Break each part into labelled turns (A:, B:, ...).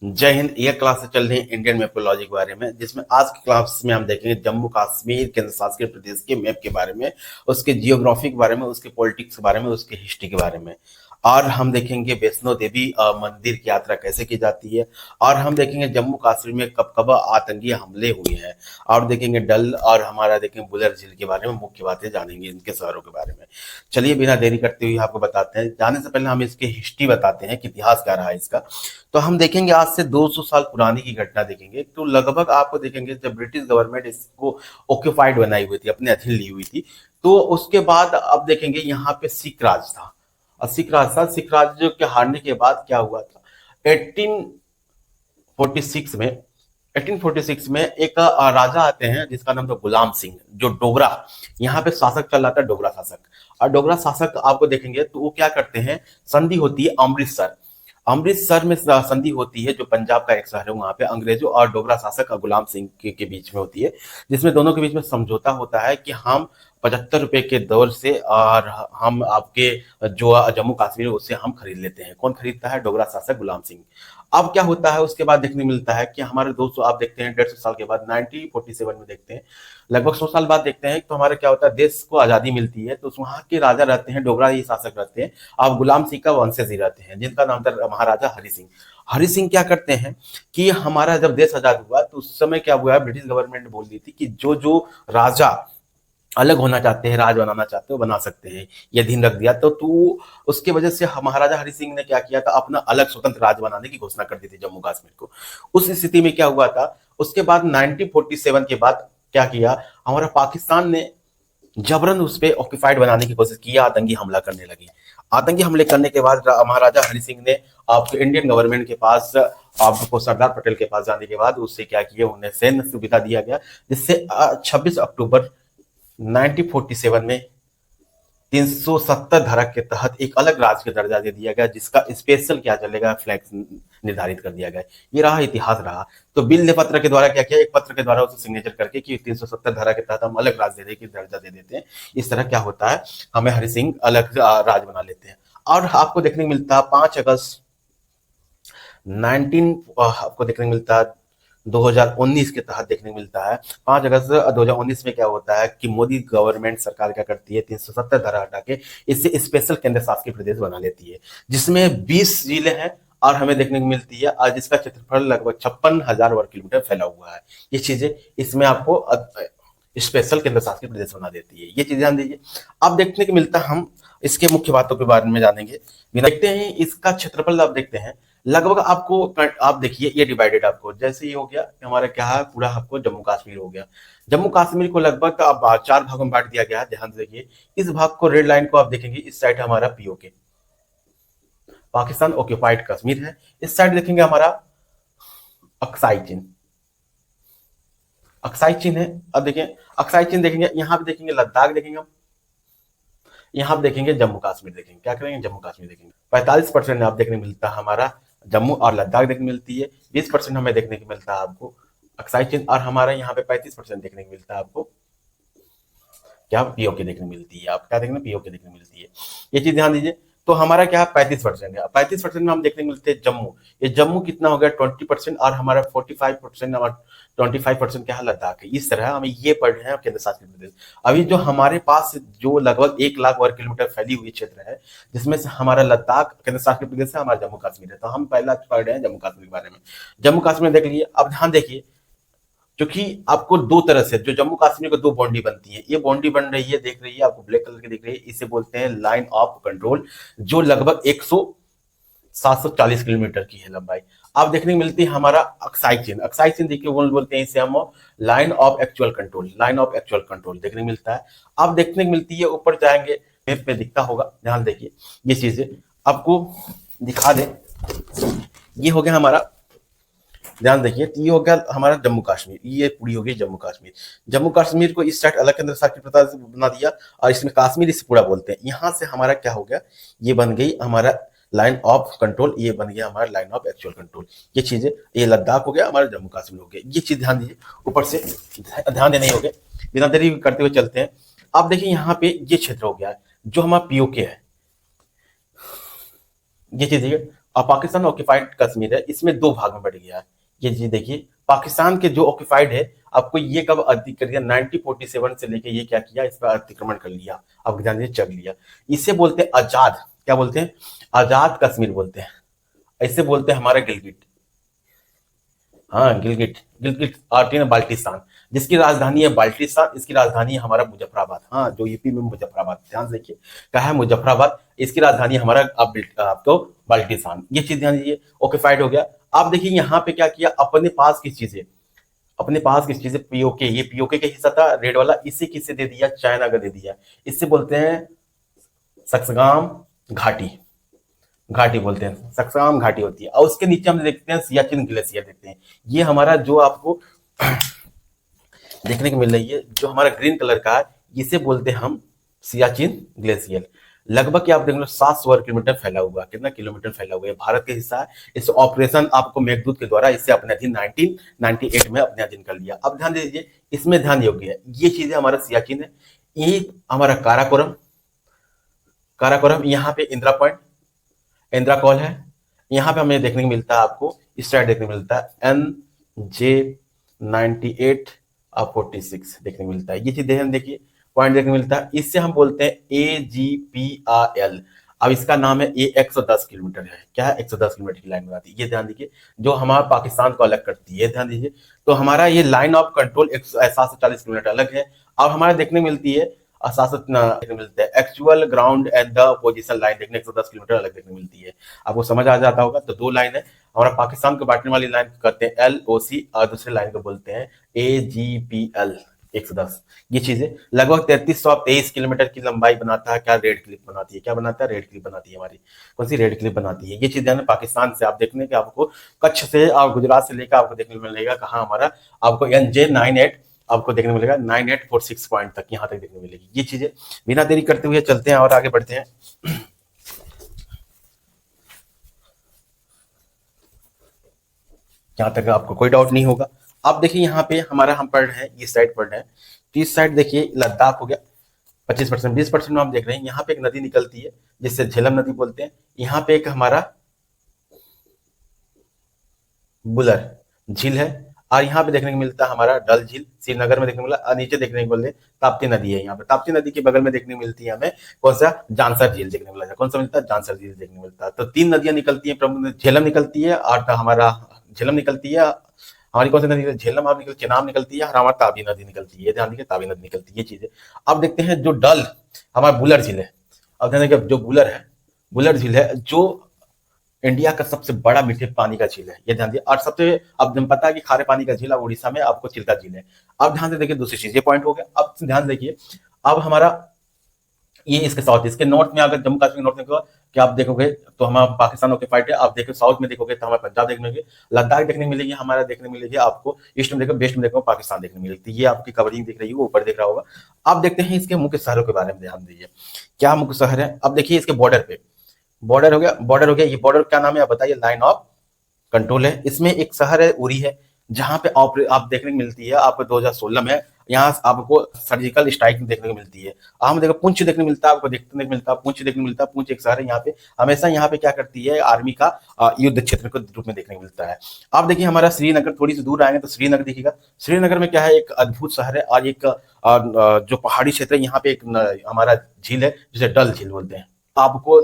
A: जय हिंद। ये क्लास चल रही है इंडियन मैपोलॉजी के बारे में, जिसमें आज की क्लास में हम देखेंगे जम्मू कश्मीर केंद्र शासित प्रदेश के मैप के बारे में, उसके जियोग्राफी के बारे में, उसके पॉलिटिक्स के बारे में, उसके हिस्ट्री के बारे में। और हम देखेंगे वैष्णो देवी मंदिर की यात्रा कैसे की जाती है। और हम देखेंगे जम्मू कश्मीर में कब कब आतंकी हमले हुए हैं। और देखेंगे डल और हमारा देखेंगे बुलर झील के बारे में, मुख्य बातें जानेंगे इनके शहरों के बारे में। चलिए बिना देरी करते हुए आपको बताते हैं। जाने से पहले हम इसकी हिस्ट्री बताते हैं कि इतिहास क्या रहा है इसका। तो हम देखेंगे आज से 200 साल पुरानी की घटना देखेंगे, तो लगभग आपको देखेंगे जब ब्रिटिश गवर्नमेंट इसको ऑक्यूपाइड बनाई हुई थी, अपने अधीन ली हुई थी, तो उसके बाद अब देखेंगे यहाँ पे सिख राज था। और सिख राज था, सिख राज के हारने के बाद क्या हुआ था, 1846 में 1846 में एक राजा आते हैं जिसका नाम था गुलाम सिंह, जो डोगरा यहाँ पे शासक चल रहा था, डोगरा शासक। और डोगरा शासक आपको देखेंगे तो वो क्या करते हैं, संधि होती है अमृतसर। अमृतसर में संधि होती है, जो पंजाब का एक शहर है, वहां पे अंग्रेजों और डोगरा शासक गुलाम सिंह के बीच में होती है, जिसमें दोनों के बीच में समझौता होता है कि हम 75 रुपए के दर से और हम आपके जो जम्मू कश्मीर है उससे हम खरीद लेते हैं। कौन खरीदता है? डोगरा शासक गुलाम सिंह। अब क्या होता है उसके बाद देखने मिलता है कि हमारे दोस्तों आप देखते हैं 150 साल के बाद 1947 में देखते हैं, लगभग 100 साल बाद देखते हैं तो हमारे क्या होता है, देश को आजादी मिलती है। तो वहां के राजा रहते हैं, डोगरा ही शासक रहते हैं, अब गुलाम सिंह का वंशज ही रहते हैं, जिनका नाम था महाराजा हरि सिंह। हरि सिंह क्या करते हैं कि हमारा जब देश आजाद हुआ तो उस समय क्या हुआ है, ब्रिटिश गवर्नमेंट ने बोल दी थी कि जो जो राजा अलग होना चाहते हैं, राज बनाना चाहते हो, बना सकते हैं। ये दिन रख दिया तो उसके वजह से महाराजा हरि सिंह ने क्या किया था, अपना अलग स्वतंत्र राज्य बनाने की घोषणा कर दी थी जम्मू कश्मीर को। उस स्थिति में क्या हुआ था, उसके बाद 1947 के बाद क्या किया, हमारा पाकिस्तान ने जबरन उस पर ऑक्यूपाइड बनाने की कोशिश की, आतंकी हमला करने लगी। आतंकी हमले करने के बाद महाराजा हरि सिंह ने आपको इंडियन गवर्नमेंट के पास, आपको सरदार पटेल के पास जाने के बाद उससे क्या किया, उन्हें सैन्य सुविधा दिया गया, जिससे 26 अक्टूबर 1947 में 370 धारा के तहत एक अलग राज्य का दर्जा दे दिया गया, जिसका स्पेशल क्या चलेगा, फ्लैग निर्धारित कर दिया गया। ये रहा इतिहास रहा। तो बिल ने पत्र के द्वारा क्या किया, एक पत्र के द्वारा उसे सिग्नेचर करके कि 370 धारा के तहत हम अलग राज्य देने की दर्जा दे देते हैं। इस तरह क्या होता है, हमें हरि सिंह अलग राज्य बना लेते हैं। और आपको देखने को मिलता है 5 अगस्त 19 आपको देखने को मिलता है 2019 के तहत देखने को मिलता है। 5 अगस्त 2019 में क्या होता है कि मोदी गवर्नमेंट सरकार क्या करती है, 370 धारा हटा के इससे स्पेशल केंद्र शासित प्रदेश बना लेती है, जिसमें 20 जिले हैं और हमें देखने को मिलती है, आज इसका क्षेत्रफल लगभग 56,000 वर्ग किलोमीटर फैला हुआ है। ये चीजें इसमें आपको स्पेशल केंद्र शासित प्रदेश बना देती है। ये चीजें ध्यान दीजिए। अब देखने को मिलता है, हम इसके मुख्य बातों के बारे में जानेंगे। देखते हैं इसका क्षेत्रफल, आप देखते हैं लगभग आपको, आप देखिए ये डिवाइडेड, आपको जैसे ये हो गया हमारा क्या है, पूरा आपको जम्मू कश्मीर हो गया। जम्मू कश्मीर को लगभग अब 4 भागों में बांट दिया गया है। ध्यान से देखिए, इस भाग को रेड लाइन को आप देखेंगे, इस साइड हमारा पीओके, पाकिस्तान ऑक्यूपाइड कश्मीर है। इस साइड देखेंगे हमारा अक्साई चीन, अक्साई चीन है। अब देखिए अक्साई चीन देखेंगे, यहाँ पे देखेंगे लद्दाख देखेंगे हम, यहाँ पे देखेंगे जम्मू कश्मीर देखेंगे, क्या करेंगे, जम्मू कश्मीर देखेंगे। 45% आप देखने मिलता है हमारा जम्मू और लद्दाख देखने मिलती है। 20% हमें देखने को मिलता है आपको अक्साई चीन, और हमारे यहाँ पे 35% देखने को मिलता है आपको क्या, पीओके देखने मिलती है। आप क्या देखने, पीओके देखने मिलती है। ये चीज ध्यान दीजिए। तो हमारा क्या है, 35% है। 35% में हम देखने को मिलते हैं जम्मू। ये जम्मू कितना हो गया, 20%, और हमारा 45% और 25% क्या है, लद्दाख है। इस तरह हमें ये पढ़ रहे हैं केंद्र शासित प्रदेश। अभी जो हमारे पास जो लगभग 1 लाख वर्ग किलोमीटर फैली हुई क्षेत्र है, जिसमें से हमारा लद्दाख केंद्र शासित प्रदेश है, हमारा जम्मू कश्मीर है। तो हम पहला पढ़ रहे हैं जम्मू कश्मीर के बारे में। जम्मू कश्मीर देख लीजिए। अब ध्यान देखिए, क्योंकि आपको दो तरह से जो जम्मू कश्मीर को दो बाउंड्री बनती है, ये बाउंड्री बन रही है, देख रही है आपको ब्लैक कलर की दिख रही है, इसे बोलते हैं लाइन ऑफ कंट्रोल, जो लगभग 740 किलोमीटर की है लंबाई। आप देखने को मिलती है हमारा अक्साई चीन। अक्साई चीन देखिए बोलते हैं इसे हम line of actual control, line of actual control देखने को मिलता है। आप देखने को मिलती है, ऊपर जाएंगे मैप में दिखता होगा, ध्यान देखिए ये चीजें आपको दिखा दे। ये हो गया हमारा, ध्यान देखिए, ये हो गया हमारा जम्मू कश्मीर, ये पूरी हो गई जम्मू कश्मीर। जम्मू कश्मीर को इस साइड अलग केंद्र शासित प्रदेश बना दिया, और इसमें कश्मीर इसे पूरा बोलते हैं। यहाँ से हमारा क्या हो गया, ये बन गई हमारा लाइन ऑफ कंट्रोल, ये बन गया हमारा लाइन ऑफ एक्चुअल कंट्रोल। ये चीजें, ये लद्दाख हो गया, हमारा जम्मू कश्मीर हो गया। ये चीज ध्यान दीजिए, ऊपर से ध्यान देने हो गए, बिना देरी करते हुए चलते हैं। अब देखिए यहाँ पे ये क्षेत्र हो गया जो हमारा पीओके है, ये चीज देखिए। और पाकिस्तान ऑक्यूपाइड कश्मीर है, इसमें दो भाग में बढ़ गया है। ये चीज देखिए, पाकिस्तान के जो ऑक्यूपाइड है, आपको ये कब अधिकृत किया, 1947 से लेके ये क्या किया, इस पर अतिक्रमण कर लिया, अब ध्यान दीजिए, चल लिया। इसे बोलते हैं आजाद, क्या बोलते हैं, आजाद कश्मीर बोलते हैं। ऐसे बोलते हैं हमारा गिलगिट, हाँ गिलगिट, गिलगिट आर्टिन बाल्टिस्तान, जिसकी राजधानी है बाल्टिस्तान, इसकी राजधानी है हमारा मुजफ्फराबाद। हाँ, जो यूपी में मुजफ्फराबाद, ध्यान से देखिए, कहा है मुजफ्फराबाद, इसकी राजधानी हमारा आपको बाल्टिस्तान। ये चीज ध्यान दीजिए, ओकेफाइड हो गया। आप देखिए यहाँ पे क्या किया, अपने पास किस चीज है, अपने पास किस चीज है, पीओके, ये पीओके का हिस्सा था रेड वाला, इसे किससे दे दिया, चाइना का दे दिया। इससे बोलते हैं सक्सगाम घाटी, घाटी बोलते हैं, सक्साम घाटी होती है। और उसके नीचे हम देखते हैं सियाचिन ग्लेशियर देखते हैं। ये हमारा जो आपको देखने को मिल रही है, जो हमारा ग्रीन कलर का है, इसे बोलते हैं हम सियाचिन ग्लेशियर। लगभग क्या आप देख लो 700 वर्ग किलोमीटर फैला हुआ, कितना किलोमीटर फैला हुआ है, भारत के हिस्सा है। इस ऑपरेशन आपको मेघदूत के द्वारा इसे अपने अधीन 1998 में अपने अधीन कर लिया। अब ध्यान दीजिए, इसमें ध्यान योग्य है, ये चीजें हमारा सियाचिन है, ये हमारा काराकोरम, काराकोरम, यहाँ पे इंदिरा पॉइंट, इंदिरा कॉल है। यहाँ पे हमें देखने को मिलता है, आपको इस साइड देखने को मिलता है NJ98 और 46 देखने को मिलता है। ये चीज देखिए, पॉइंट देखने को मिलता है। इससे हम बोलते हैं AGPRL। अब इसका नाम है, ये 110 किलोमीटर है, क्या है, 110 किलोमीटर की लाइन बनाती है। ये ध्यान दीजिए, जो हमारा पाकिस्तान को अलग करती है, ध्यान दीजिए। तो हमारा ये लाइन ऑफ कंट्रोल 740 किलोमीटर अलग है। अब हमारा देखने मिलती है मिलता है actual ground at the position line, देखने 110 किलोमीटर अलग देखने मिलती है। आपको समझ आ जाता होगा। तो दो लाइन है, हमारा पाकिस्तान को बांटने वाली लाइन कहते हैं LOC, और दूसरी लाइन को बोलते हैं AGPL 110। ये चीजें लगभग 3323 किलोमीटर की लंबाई बनाता है। क्या रेड क्लिप बनाती है, क्या बनाता है, रेड क्लिप बनाती है हमारी, कौन सी, रेड क्लिप बनाती है। ये चीजें है पाकिस्तान से आप देखने के, आपको कच्छ से और गुजरात से लेकर आपको देखने को मिलेगा, कहाँ हमारा आपको NJ98 आपको देखने मिलेगा 9846 पॉइंट तक, यहां तक देखने मिलेगी। ये चीजें बिना देरी करते हुए चलते हैं और आगे बढ़ते हैं। यहां तक आपको कोई डाउट नहीं होगा। आप देखिए यहाँ पे हमारा हम पढ़ रहे हैं, ये साइड पढ़ रहे हैं, तो इस साइड देखिए लद्दाख हो गया 25%, 20% में हम देख रहे हैं। यहाँ पे एक नदी निकलती है जिससे झेलम नदी बोलते हैं। यहाँ पे एक हमारा बुलर झील है, और यहाँ पे देखने को मिलता है हमारा डल झील, श्रीनगर में देखने को मिला। और नीचे देखने को मिलते ताप्ती नदी है, यहाँ पे ताप्ती नदी के बगल में देखने को मिलती है हमें कौन सा, जानसर झील देखने को मिलता है। कौन सा मिलता है, जानसर झील देखने को मिलता है। तो 3 नदियां निकलती है प्रमुख, झेलम निकलती है, और हमारा झेलम निकलती है, हमारी कौन सी नदी, झेलम आप निकल, चेनाब निकलती है, और हमारा ताबी नदी निकलती है। ध्यान दीजिए, ताबी नदी निकलती है। ये चीजें अब देखते हैं। जो डल हमारा बुलर झील है, अब ध्यान देखिए, जो बुलर है, बुलर झील है जो इंडिया का सबसे बड़ा मीठे पानी का झील है, ये ध्यान दिए। और सबसे, अब हमें पता है कि खारे पानी का झील उड़ीसा में आपको चिल्का झील है। अब ध्यान से देखिए, दूसरी चीज, ये पॉइंट हो गया। अब ध्यान देखिए, अब हमारा ये इसके साउथ, इसके नॉर्थ में अगर जम्मू कश्मीर नॉर्थ में क्या आप देखोगे तो हमारा पाकिस्तान ऑक्यूपाइड है। आप देखो साउथ में देखोगे तो हमारा पंजाब देखने मिलेगी, लद्दाख देखने मिलेगी, हमारा देखने मिलेगी आपको। ईस्ट में देखो, वेस्ट में देखो, पाकिस्तान देखने मिलेगी। ये आपकी कवरिंग दिख रही है, ऊपर दिख रहा होगा। अब देखते हैं इसके मुख्य शहरों के बारे में, ध्यान दीजिए क्या मुख्य शहर है। अब देखिए इसके बॉर्डर पे, बॉर्डर हो गया, बॉर्डर हो गया। ये बॉर्डर क्या नाम है आप बताइए, लाइन ऑफ कंट्रोल है। इसमें एक शहर है उरी है, जहां पे आप देखने को मिलती है आपको 2016 में, यहाँ आपको सर्जिकल स्ट्राइक देखने को मिलती है। हम देखो पुंछ देखने मिलता है, आपको देखने को मिलता है, पुंछ देखने मिलता है। पुंछ एक शहर है, यहाँ पे हमेशा यहाँ पे क्या करती है, आर्मी का युद्ध क्षेत्र के रूप में देखने को मिलता है। अब देखिए हमारा श्रीनगर, थोड़ी सी दूर आएंगे तो श्रीनगर दिखेगा। श्रीनगर में क्या है, एक अद्भुत शहर है, और एक जो पहाड़ी क्षेत्र है, यहाँ पे एक हमारा झील है जिसे डल झील बोलते हैं, आपको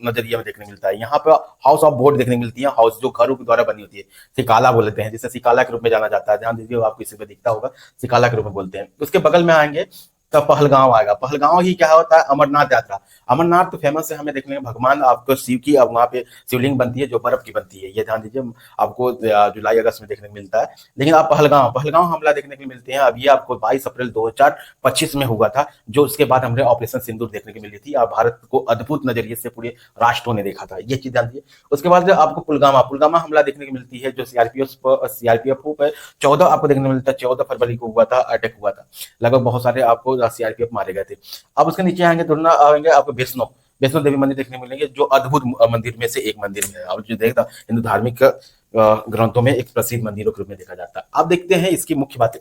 A: नजरिया में देखने मिलता है। यहाँ पे हाउस ऑफ बोट देखने मिलती है, हाउस जो घरों के द्वारा बनी होती है, सिकाला बोलते हैं, जिसे सिकाला के रूप में जाना जाता है। ध्यान दीजिए, आपको इसी पे दिखता होगा, सिकाला के रूप में बोलते हैं। उसके बगल में आएंगे तो पहलगांव आएगा। पहलगांव ही क्या होता है, अमरनाथ यात्रा। अमरनाथ तो फेमस है, हमें देखने में भगवान आपको शिव की, अब वहाँ पे शिवलिंग बनती है जो बर्फ की बनती है। ये ध्यान दीजिए, आपको जुलाई अगस्त में देखने को मिलता है। लेकिन आप पहलगांव हमला देखने को मिलते हैं। अब ये आपको 22 अप्रैल 2025 में हुआ था, जो उसके बाद हमें ऑपरेशन सिंदूर देखने को मिली थी, और भारत को अद्भुत नजरिए से पूरे राष्ट्रों ने देखा था। ये चीज ध्यान दीजिए। उसके बाद आपको पुलवामा हमला देखने को मिलती है, जो सीआरपीएफ पे 14 आपको देखने को मिलता है, 14 फरवरी को हुआ था, अटैक हुआ था। लगभग बहुत सारे आपको सीआरपीएफ मारे गए थे। अब उसके नीचे आएंगे तो आएंगे आपको वैष्णो देवी मंदिर देखने को मिलेंगे, जो अद्भुत मंदिर में से एक मंदिर है। अब जो देखता हिंदू धार्मिक ग्रंथों में एक प्रसिद्ध मंदिरों के रूप में देखा जाता है। अब देखते हैं इसकी मुख्य बातें।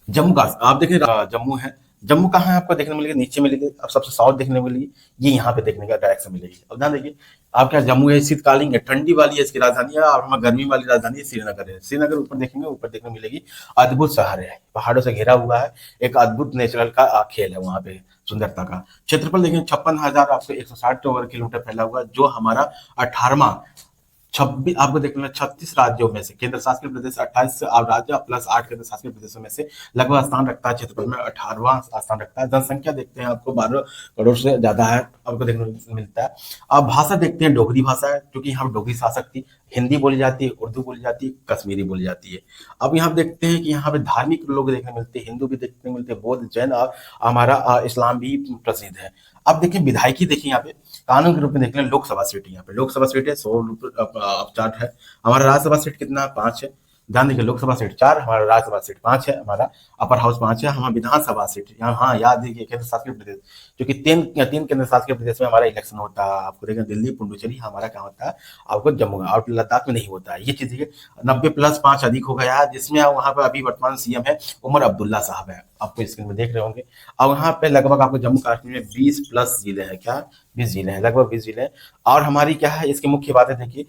A: जम्मू का आप देखें, जम्मू है, जम्मू कहाँ है आपको देखने मिलेगी, नीचे मिलेगी, अब सबसे साउथ देखने मिलेगी, ये यहाँ पे देखने का डायरेक्शन मिलेगी। अब ध्यान देखिए, आप क्या जम्मू है शीतकालीन है, ठंडी वाली है इसकी राजधानी है, और हमारी गर्मी वाली राजधानी है श्रीनगर है। श्रीनगर ऊपर देखेंगे, ऊपर देखने मिलेगी, अद्भुत शहर है, पहाड़ों से घिरा हुआ है, एक अद्भुत नेचुरल का खेल है वहाँ पे, सुंदरता का। क्षेत्रफल देखेंगे 56,000 आपको 160 वर्ग किलोमीटर फैला हुआ है, जो हमारा 18वां 26 आपको देखने में 36 राज्यों में से, केंद्र शासित प्रदेश 28 राज्य प्लस 8 केंद्र शासित प्रदेशों में से लगभग स्थान रखता है, क्षेत्रफल में 18वां स्थान रखता है। जनसंख्या देखते हैं आपको 12 करोड़ से ज्यादा है, आपको देखने को मिलता है। अब भाषा देखते हैं, डोगरी भाषा है, क्योंकि यहाँ पर डोगरी शासक थी, हिंदी बोली जाती है, उर्दू बोली जाती है, कश्मीरी बोली जाती है। अब यहाँ देखते हैं कि यहाँ पे धार्मिक लोग देखने मिलते हैं, हिंदू भी देखने मिलते हैं, बौद्ध, जैन और हमारा इस्लाम भी प्रसिद्ध है। अब देखिए विधायकी देखिए यहाँ पे, कानून के रूप में देख लें, लोकसभा सीट, यहाँ पे लोकसभा सीट है 100 चार्ट है। हमारा राज्यसभा सीट कितना, 5 है। ध्यान देखिए, लोकसभा सीट 4, हमारा राज्यसभा सीट 5 है, हमारा अपर हाउस 5 है, हमारा विधानसभा सीट यहाँ, हाँ याद देखिए, केंद्र शासित प्रदेश, क्योंकि तीन केंद्र शासित प्रदेश में हमारा इलेक्शन होता है, आपको देखिए दिल्ली, पुडुचेरी, हमारा क्या होता है आपको जम्मू और लद्दाख में नहीं होता है। ये चीज देखिए, 90+5 अधिक हो गया है, जिसमें वहां पर अभी वर्तमान सीएम है उमर अब्दुल्ला साहब है, आपको स्क्रीन में देख रहे होंगे। और यहाँ पे लगभग आपको जम्मू कश्मीर में 20+ जिले हैं, क्या 20 जिले हैं, लगभग 20 जिले हैं। और हमारी क्या है इसकी मुख्य बातें देखिए,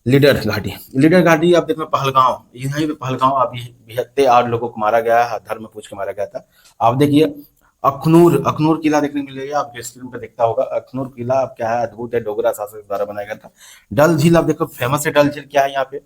A: लीडर घाटी, लीडर घाटी आप देख में पहलगांव, यहीं पे पहलगांव अभी 72 लोगों को मारा गया है, धर्म पूछ के मारा गया था। आप देखिए अखनूर, अखनूर किला देखने को मिलेगा, आपके स्क्रीन पे दिखता होगा, अखनूर किला अब क्या है, अद्भुत है, डोगरा शासक द्वारा बनाया गया था। डल झील आप देखो, फेमस है डल झील, क्या है यहाँ पे,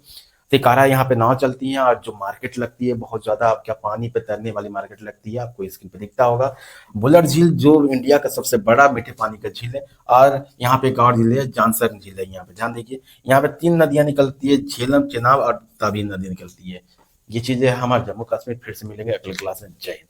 A: तिकारा यहाँ पे नाव चलती है, और जो मार्केट लगती है बहुत ज्यादा, आप क्या पानी पे तैरने वाली मार्केट लगती है, आपको स्क्रीन पे दिखता होगा। बुलर झील जो इंडिया का सबसे बड़ा मीठे पानी का झील है, और यहाँ पे एक और झील है, जानसर झील है, यहाँ पे ध्यान देखिए, यहाँ पे 3 नदियां निकलती है, झेलम, चेनाब और तवी नदी निकलती है। ये चीजें हमारे जम्मू कश्मीर, फिर से मिलेंगे अगले क्लास में। जय हिंद।